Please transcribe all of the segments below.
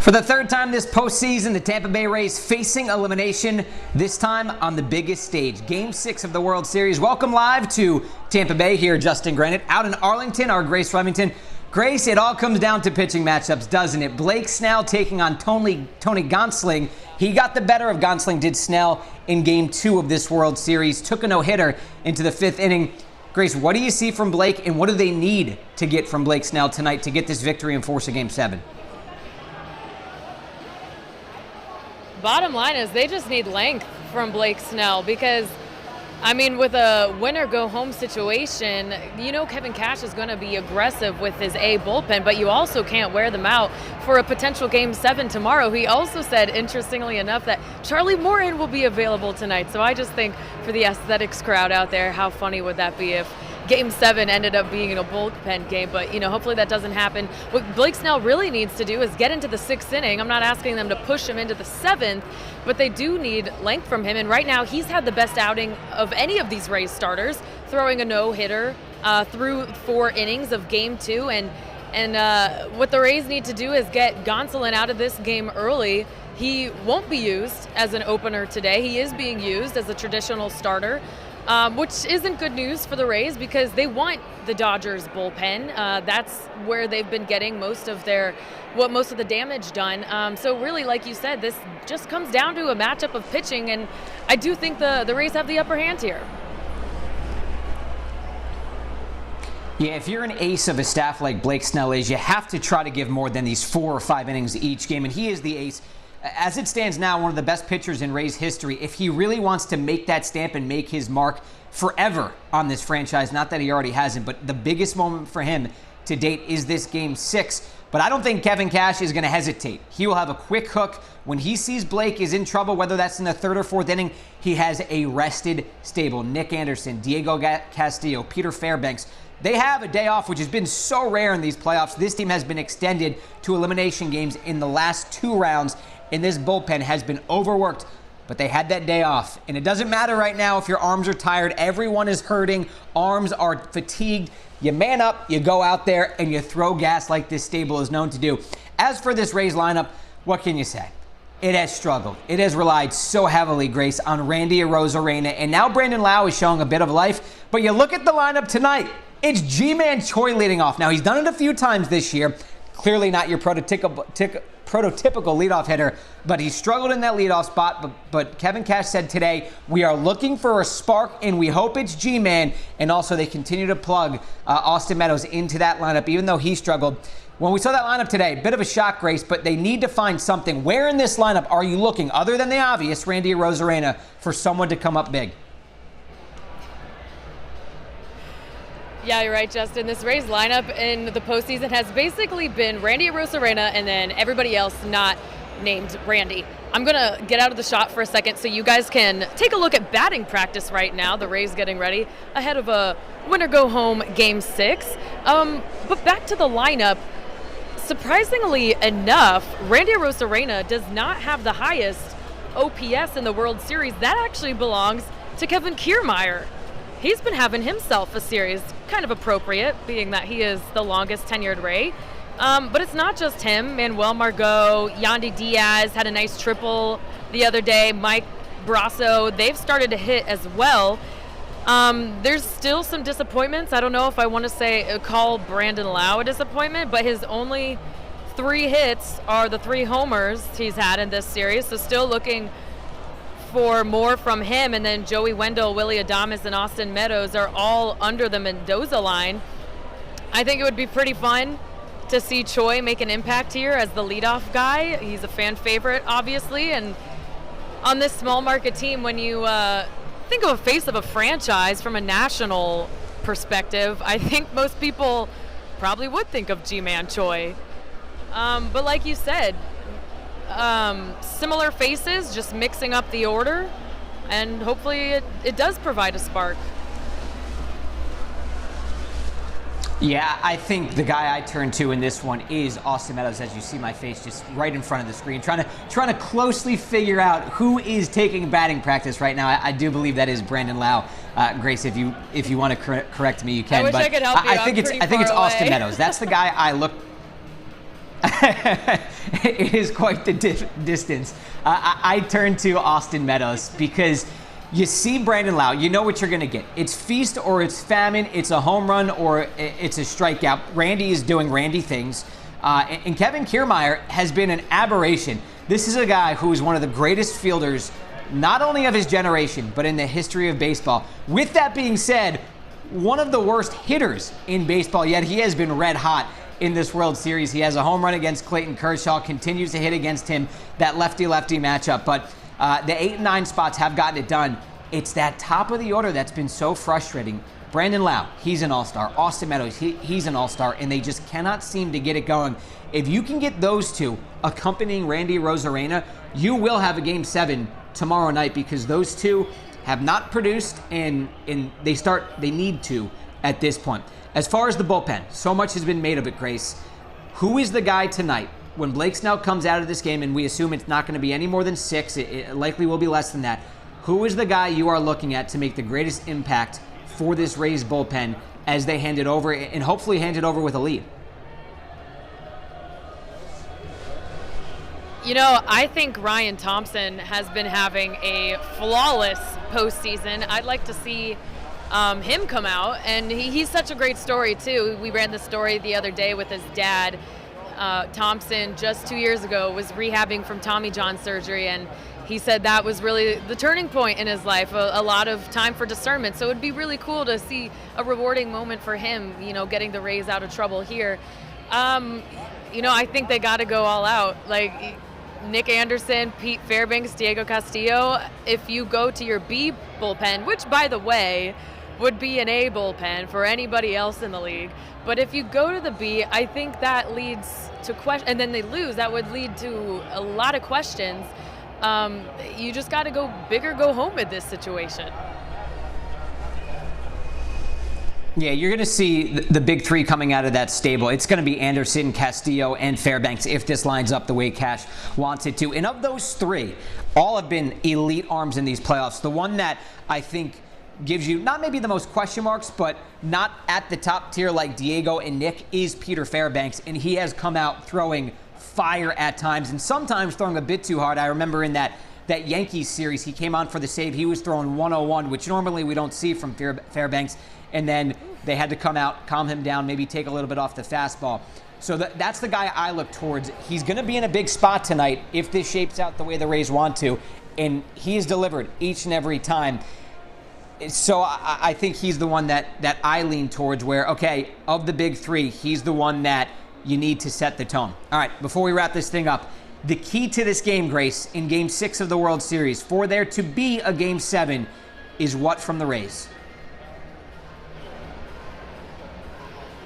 For the third time this postseason, the Tampa Bay Rays facing elimination, this time on the biggest stage. Game 6 of the World Series. Welcome live to Tampa Bay. Here, Justin Granite. Out in Arlington, our Grace Flemington. Grace, it all comes down to pitching matchups, doesn't it? Blake Snell taking on Tony Gonsolin. He got the better of Gonsolin, did Snell, in Game 2 of this World Series. Took a no-hitter into the 5th inning. Grace, what do you see from Blake, and what do they need to get from Blake Snell tonight to get this victory and force a Game 7? Bottom line is they just need length from Blake Snell because, I mean, with a win-or-go-home situation, you know Kevin Cash is going to be aggressive with his A bullpen, but you also can't wear them out for a potential Game 7 tomorrow. He also said, interestingly enough, that Charlie Morton will be available tonight. So I just think for the aesthetics crowd out there, how funny would that be if Game 7 ended up being a bullpen game, but hopefully that doesn't happen. What Blake Snell really needs to do is get into the 6th inning. I'm not asking them to push him into the 7th, but they do need length from him. And right now, he's had the best outing of any of these Rays starters, throwing a no-hitter through 4 innings of Game 2. And what the Rays need to do is get Gonsolin out of this game early. He won't be used as an opener today. He is being used as a traditional starter. Which isn't good news for the Rays because they want the Dodgers bullpen. That's where they've been getting most of the damage done. So really, like you said, this just comes down to a matchup of pitching, and I do think the Rays have the upper hand here. Yeah, if you're an ace of a staff like Blake Snell is, you have to try to give more than these 4 or 5 innings each game, and he is the ace. As it stands now, one of the best pitchers in Rays history. If he really wants to make that stamp and make his mark forever on this franchise, not that he already hasn't, but the biggest moment for him to date is this Game 6. But I don't think Kevin Cash is going to hesitate. He will have a quick hook. When he sees Blake is in trouble, whether that's in the 3rd or 4th inning, he has a rested stable. Nick Anderson, Diego Castillo, Peter Fairbanks. They have a day off, which has been so rare in these playoffs. This team has been extended to elimination games in the last 2 rounds. And this bullpen has been overworked, but they had that day off. And it doesn't matter right now if your arms are tired. Everyone is hurting. Arms are fatigued. You man up, you go out there, and you throw gas like this stable is known to do. As for this Rays lineup, what can you say? It has struggled. It has relied so heavily, Grace, on Randy Arozarena. And now Brandon Lowe is showing a bit of life. But you look at the lineup tonight. It's Ji-Man Choi leading off. Now, he's done it a few times this year. Clearly not your prototypical leadoff hitter, but he struggled in that leadoff spot. But Kevin Cash said today, we are looking for a spark, and we hope it's G-Man. And also, they continue to plug Austin Meadows into that lineup, even though he struggled. When we saw that lineup today, bit of a shock, Grace, but they need to find something. Where in this lineup are you looking, other than the obvious, Randy Arozarena, for someone to come up big? Yeah, you're right, Justin. This Rays lineup in the postseason has basically been Randy Arozarena and then everybody else not named Randy. I'm going to get out of the shot for a second so you guys can take a look at batting practice right now. The Rays getting ready ahead of a win-or-go-home Game 6. But back to the lineup. Surprisingly enough, Randy Arozarena does not have the highest OPS in the World Series. That actually belongs to Kevin Kiermaier. He's been having himself a series, kind of appropriate, being that he is the longest tenured Ray. But it's not just him. Manuel Margot, Yandy Diaz had a nice triple the other day. Mike Brasso, they've started to hit as well. There's still some disappointments. I don't know if I want to call Brandon Lowe a disappointment, but his only 3 hits are the 3 homers he's had in this series. So still looking for more from him, and then Joey Wendell, Willy Adames, and Austin Meadows are all under the Mendoza line. I think it would be pretty fun to see Choi make an impact here as the leadoff guy. He's a fan favorite, obviously, and on this small market team, when you think of a face of a franchise from a national perspective, I think most people probably would think of Ji-Man Choi. But like you said, similar faces, just mixing up the order, and hopefully it does provide a spark. Yeah, I think the guy I turn to in this one is Austin Meadows, as you see my face just right in front of the screen, trying to closely figure out who is taking batting practice right now. I do believe that is Brandon Lowe. Grace, if you want to correct me, you can. I wish I could help you. I think it's Austin Meadows. That's the guy I look. it is quite the distance. I turn to Austin Meadows because you see Brandon Lau, you know what you're going to get. It's feast or it's famine. It's a home run or it's a strikeout. Randy is doing Randy things. And Kevin Kiermaier has been an aberration. This is a guy who is one of the greatest fielders, not only of his generation, but in the history of baseball. With that being said, one of the worst hitters in baseball, yet he has been red hot in this World Series. He has a home run against Clayton Kershaw, continues to hit against him, that lefty-lefty matchup. But the 8 and 9 spots have gotten it done. It's that top of the order that's been so frustrating. Brandon Lau, he's an all-star. Austin Meadows, he's an all-star, and they just cannot seem to get it going. If you can get those two accompanying Randy Arozarena, you will have a Game 7 tomorrow night because those two have not produced, and they need to at this point. As far as the bullpen, so much has been made of it, Grace. Who is the guy tonight when Blake Snell comes out of this game, and we assume it's not going to be any more than 6, it likely will be less than that. Who is the guy you are looking at to make the greatest impact for this Rays bullpen as they hand it over, and hopefully hand it over with a lead? You know, I think Ryan Thompson has been having a flawless postseason. I'd like to see him come out, and he's such a great story too. We ran the story the other day with his dad. Thompson, just 2 years ago, was rehabbing from Tommy John surgery, and he said that was really the turning point in his life, a lot of time for discernment. So it would be really cool to see a rewarding moment for him, you know, getting the Rays out of trouble here. You know, I think they got to go all out. Like Nick Anderson, Pete Fairbanks, Diego Castillo. If you go to your B bullpen, which, by the way, would be an A bullpen for anybody else in the league. But if you go to the B, I think that leads to question, and then they lose, that would lead to a lot of questions. You just got to go big or go home with this situation. Yeah, you're going to see the big three coming out of that stable. It's going to be Anderson, Castillo, and Fairbanks if this lines up the way Cash wants it to. And of those three, all have been elite arms in these playoffs. The one that I think gives you not maybe the most question marks, but not at the top tier like Diego and Nick is Peter Fairbanks. And he has come out throwing fire at times and sometimes throwing a bit too hard. I remember in that Yankees series, he came on for the save. He was throwing 101, which normally we don't see from Fairbanks. And then they had to come out, calm him down, maybe take a little bit off the fastball. So that's the guy I look towards. He's going to be in a big spot tonight if this shapes out the way the Rays want to. And he's delivered each and every time. So I think he's the one that I lean towards where, okay, of the big three, he's the one that you need to set the tone. All right, before we wrap this thing up, the key to this game, Grace, in Game 6 of the World Series, for there to be a Game 7, is what from the Rays?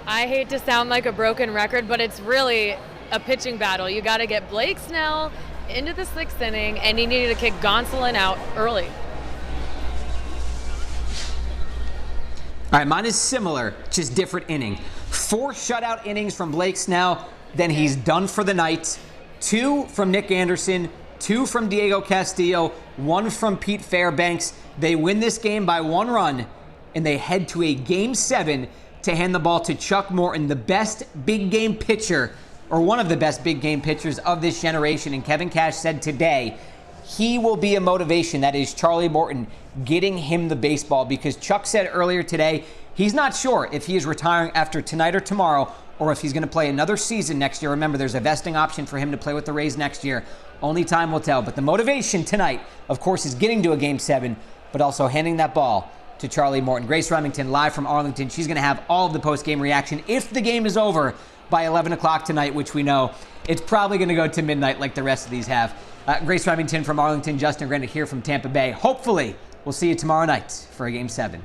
I hate to sound like a broken record, but it's really a pitching battle. You got to get Blake Snell into the 6th inning, and you needed to kick Gonsolin out early. All right, mine is similar, just different inning. 4 shutout innings from Blake Snell, then he's done for the night. 2 from Nick Anderson, 2 from Diego Castillo, 1 from Pete Fairbanks. They win this game by 1 run, and they head to a Game 7 to hand the ball to Chuck Morton, the best big game pitcher, or one of the best big game pitchers of this generation. And Kevin Cash said today he will be a motivation. That is Charlie Morton getting him the baseball, because Chuck said earlier today he's not sure if he is retiring after tonight or tomorrow, or if he's going to play another season next year. Remember, there's a vesting option for him to play with the Rays next year. Only time will tell. But the motivation tonight, of course, is getting to a Game 7, but also handing that ball to Charlie Morton. Grace Remington live from Arlington. She's going to have all of the post-game reaction if the game is over by 11 o'clock tonight, which we know it's probably going to go to midnight like the rest of these have. Grace Remington from Arlington, Justin Grenick here from Tampa Bay. Hopefully, we'll see you tomorrow night for a Game 7.